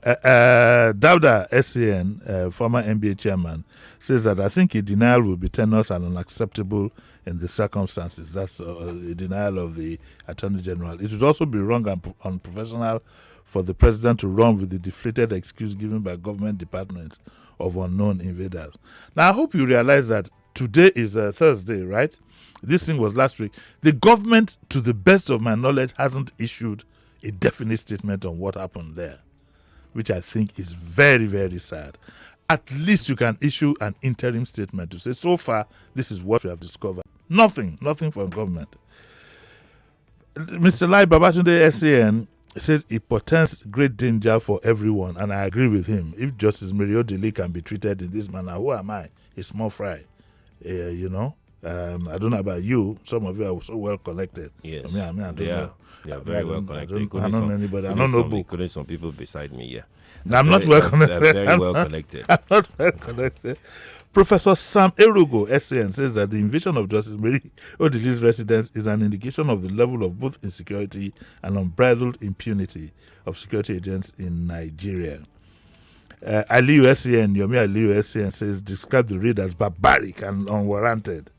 Dauda SCN, former NBA chairman, says that I think a denial will be tenuous and unacceptable in the circumstances. That's a denial of the Attorney General. It would also be wrong and unprofessional for the president to run with the deflated excuse given by government departments of unknown invaders. Now, I hope you realize that today is Thursday, right? This thing was last week. The government, to the best of my knowledge, hasn't issued a definite statement on what happened there, which I think is very, very sad. At least you can issue an interim statement to say, so far, this is what we have discovered. Nothing from government. Mr. Lai Babatunde SAN says it portends great danger for everyone, and I agree with him. If Justice Mario Dele can be treated in this manner, who am I? A small fry. I don't know about you. Some of you are so well connected. Yes. I don't know. Yeah, very well connected. I don't know anybody. I don't know book. Including some people beside me, yeah. I'm not well connected. They're very well connected. I'm not well connected. Professor Sam Erugo, SAN, says that the invasion of Justice Mary Odili's residence is an indication of the level of both insecurity and unbridled impunity of security agents in Nigeria. Aliyu SAN, Yomi Aliyu SAN, says, describe the raid as barbaric and unwarranted.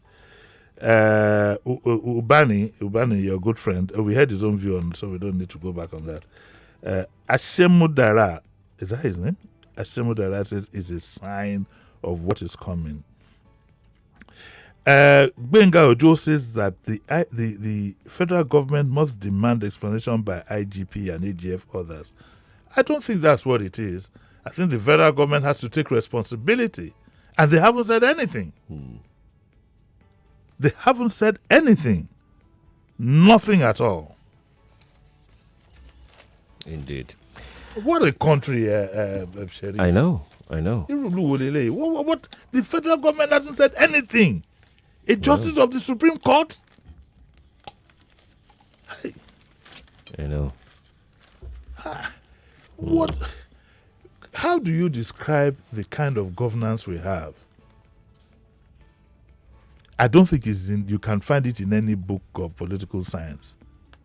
Ubani, your good friend, we had his own view on, so we don't need to go back on that. Ashemudara, is that his name? Ashemudara says is a sign of what is coming. Benga Ojo says that the federal government must demand explanation by IGP and AGF others. I don't think that's what it is. I think the federal government has to take responsibility, and they haven't said anything. They haven't said anything. Nothing at all. Indeed. What a country, Sherif. I know. What? The federal government hasn't said anything. A justice of the Supreme Court? Hey. I know. What? How do you describe the kind of governance we have? I don't think you can find it in any book of political science.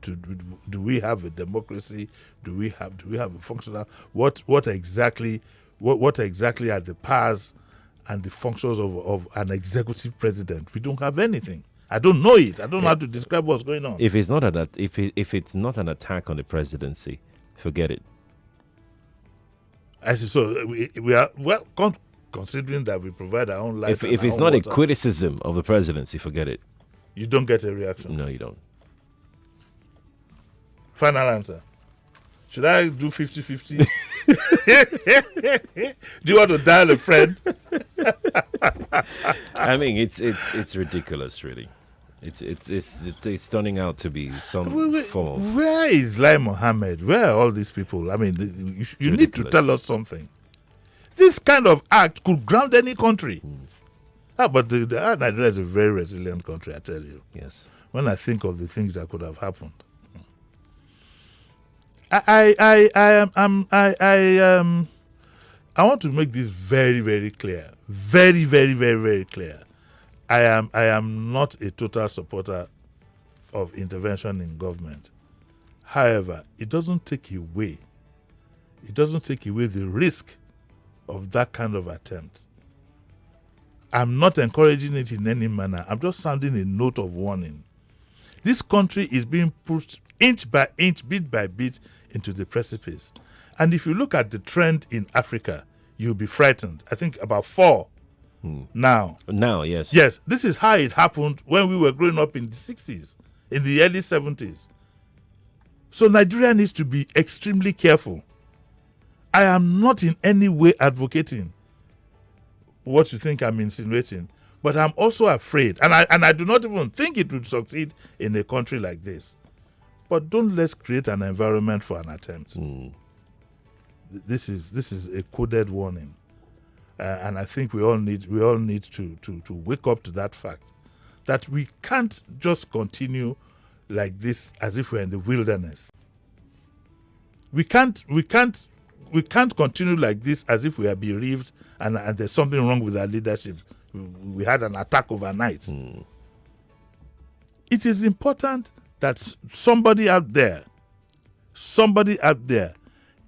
Do we have a democracy? Do we have a functional? What exactly are the powers and the functions of an executive president? We don't have anything. I don't know it. I don't know how to describe what's going on. If it's not an attack on the presidency, forget it. I see. So we are well considering that we provide our own life. If it's not a criticism of the presidency, forget it. You don't get a reaction. No, you don't. Final answer. Should I do 50-50? Do you want to dial a friend? I mean, it's ridiculous, really. It's turning out to be some form of... Where is Lai Mohammed? Where are all these people? I mean, you need to tell us something. This kind of act could ground any country. But Nigeria is a very resilient country, I tell you. Yes. When I think of the things that could have happened. I want to make this very, very clear. Very, very, very, very clear. I am not a total supporter of intervention in government. However, it doesn't take away the risk of that kind of attempt. I'm not encouraging it in any manner. I'm just sounding a note of warning. This country is being pushed inch by inch, bit by bit, into the precipice. And if you look at the trend in Africa, you'll be frightened. I think about 4 now. Now, yes. Yes, this is how it happened when we were growing up in the 60s, in the early 70s. So Nigeria needs to be extremely careful. I am not in any way advocating what you think I'm insinuating, but I'm also afraid, and I do not even think it would succeed in a country like this. But don't let's create an environment for an attempt. This is a coded warning, and I think we all need to wake up to that fact that we can't just continue like this as if we're in the wilderness. We can't continue like this as if we are bereaved and there's something wrong with our leadership. We had an attack overnight. It is important that somebody out there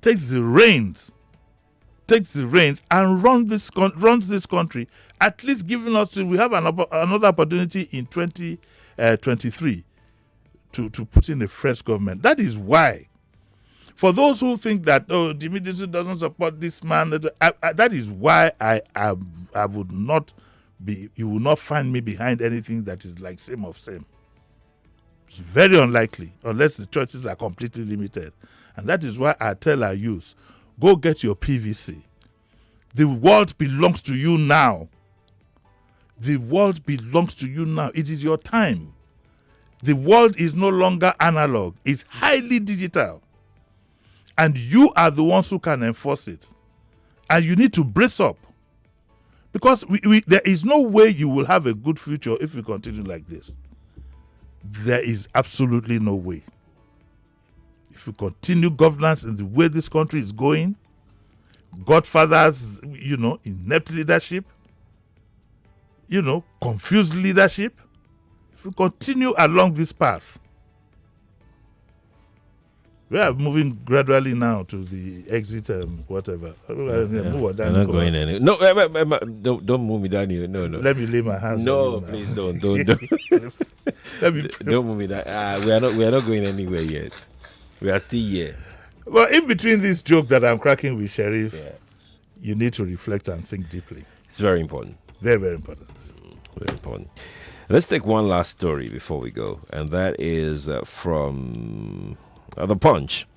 takes the reins takes the reins and runs this country, at least giving us, we have another opportunity in 2023 to put in a fresh government. That is why, for those who think that, Jimi Disu doesn't support this man, that is why I would not be, you will not find me behind anything that is like same of same. It's very unlikely, unless the choices are completely limited. And that is why I tell our youth, go get your PVC. The world belongs to you now. The world belongs to you now. It is your time. The world is no longer analog. It's highly digital. And you are the ones who can enforce it. And you need to brace up. Because there is no way you will have a good future if you continue like this. There is absolutely no way. If you continue governance in the way this country is going, godfathers, inept leadership, confused leadership, if you continue along this path, we are moving gradually now to the exit, whatever. I'm not going anywhere. No, don't move me down here. No. Let me lay my hands. No, please don't. Don't move me down. We are not going anywhere yet. We are still here. Well, in between this joke that I'm cracking with Sheriff, you need to reflect and think deeply. It's very important. Very, very important. Very important. Let's take one last story before we go, and that is from The Punch.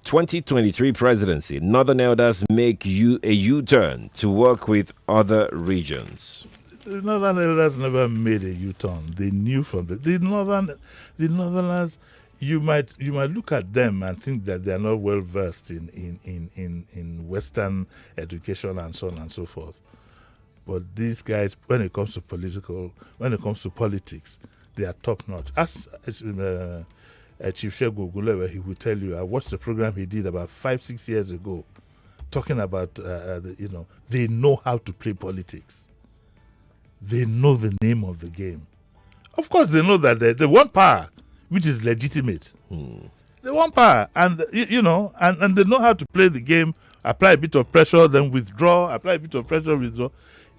2023 presidency. Northern elders make a U-turn to work with other regions. The Northern elders never made a U-turn. They knew from the Northerners. You might look at them and think that they are not well versed in Western education and so on and so forth. But these guys, when it comes to politics, they are top notch. As Chief Shegu Ogunlewe, he will tell you, I watched the program he did about 5-6 years ago, talking about they know how to play politics. They know the name of the game. Of course, they know that they want power, which is legitimate. They want power, and and they know how to play the game. Apply a bit of pressure, then withdraw. Apply a bit of pressure, withdraw.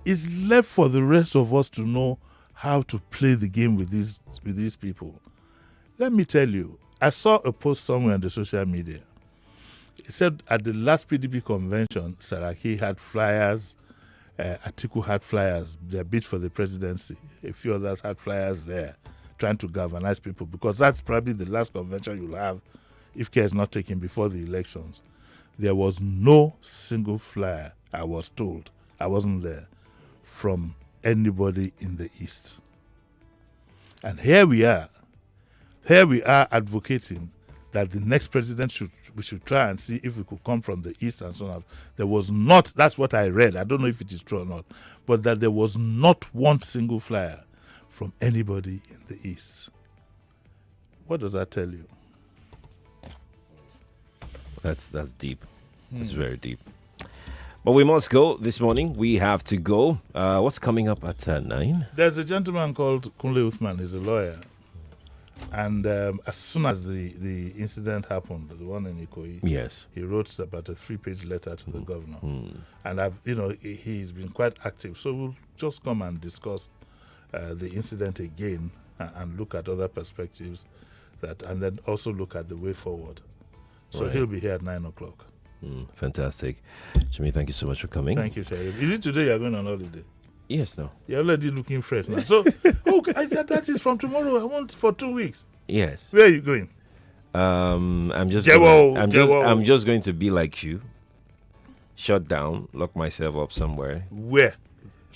It's left for the rest of us to know how to play the game with these people. Let me tell you, I saw a post somewhere on the social media. It said at the last PDP convention, Saraki had flyers, Atiku had flyers, their bid for the presidency. A few others had flyers there, trying to galvanize people, because that's probably the last convention you'll have if care is not taken before the elections. There was no single flyer, I was told, I wasn't there, from anybody in the East. And here we are advocating that the next president we should try and see if we could come from the East and so on. There was not, that's what I read, I don't know if it is true or not, but that there was not one single flyer from anybody in the East. What does that tell you? That's deep. It's very deep. But we must go this morning. We have to go. What's coming up at 9? There's a gentleman called Kunle Uthman. He's a lawyer. And as soon as the incident happened, the one in Ikoyi, yes, he wrote about a 3-page letter to the governor. And he's been quite active. So we'll just come and discuss the incident again and look at other perspectives, and then also look at the way forward. So he'll be here at 9 o'clock. Fantastic. Jimmy, thank you so much for coming. Thank you, Terry. Is it today you're going on holiday? Yes, no. You're already looking fresh now. So, that is from tomorrow. I want for 2 weeks. Yes. Where are you going? I'm just going to be like you. Shut down, lock myself up somewhere. Where?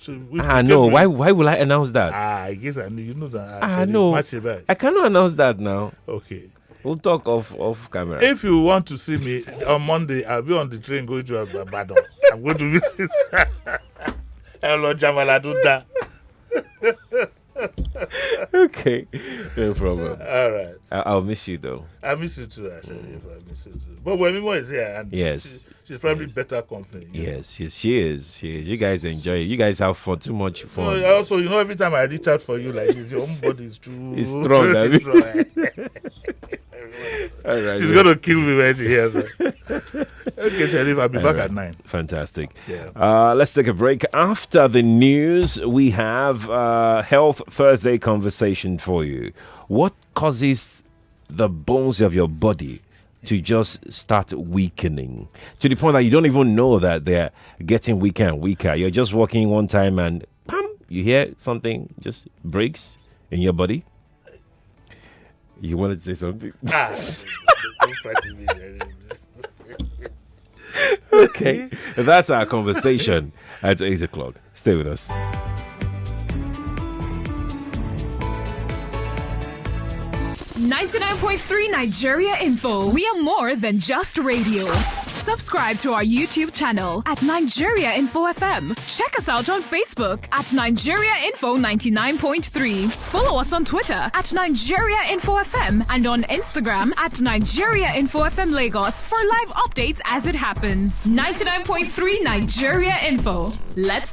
So no. Why will I announce that? I guess I know. You know that. I cannot announce that now. Okay. We'll talk off camera. If you want to see me on Monday, I'll be on the train going to Ibadan. I'm going to visit. Hello, Jamala Duda. Okay, no problem. All right. I'll miss you though. I miss you too, actually. I miss you too. But Wemimo is here, and she's probably better company. Yes, she is. You guys enjoy it. You guys have fun. Too much fun. Also, every time I reach out for you like this, your own body is too. It's strong. It's strong. All right, she's gonna kill me when she hears it. Okay, Sheriff, I'll be back at 9. Fantastic. Yeah. Let's take a break. After the news, we have Health Thursday conversation for you. What causes the bones of your body to just start weakening to the point that you don't even know that they're getting weaker and weaker? You're just walking one time and pam, you hear something just breaks in your body. You wanted to say something? Okay, that's our conversation at 8 o'clock. Stay with us. .3 Nigeria Info. We are more than just radio. Subscribe to our YouTube channel at Nigeria Info FM. Check us out on Facebook at Nigeria Info 99.3. Follow us on Twitter at Nigeria Info FM and on Instagram at Nigeria Info FM Lagos for live updates as it happens. 99.3 Nigeria Info. Let's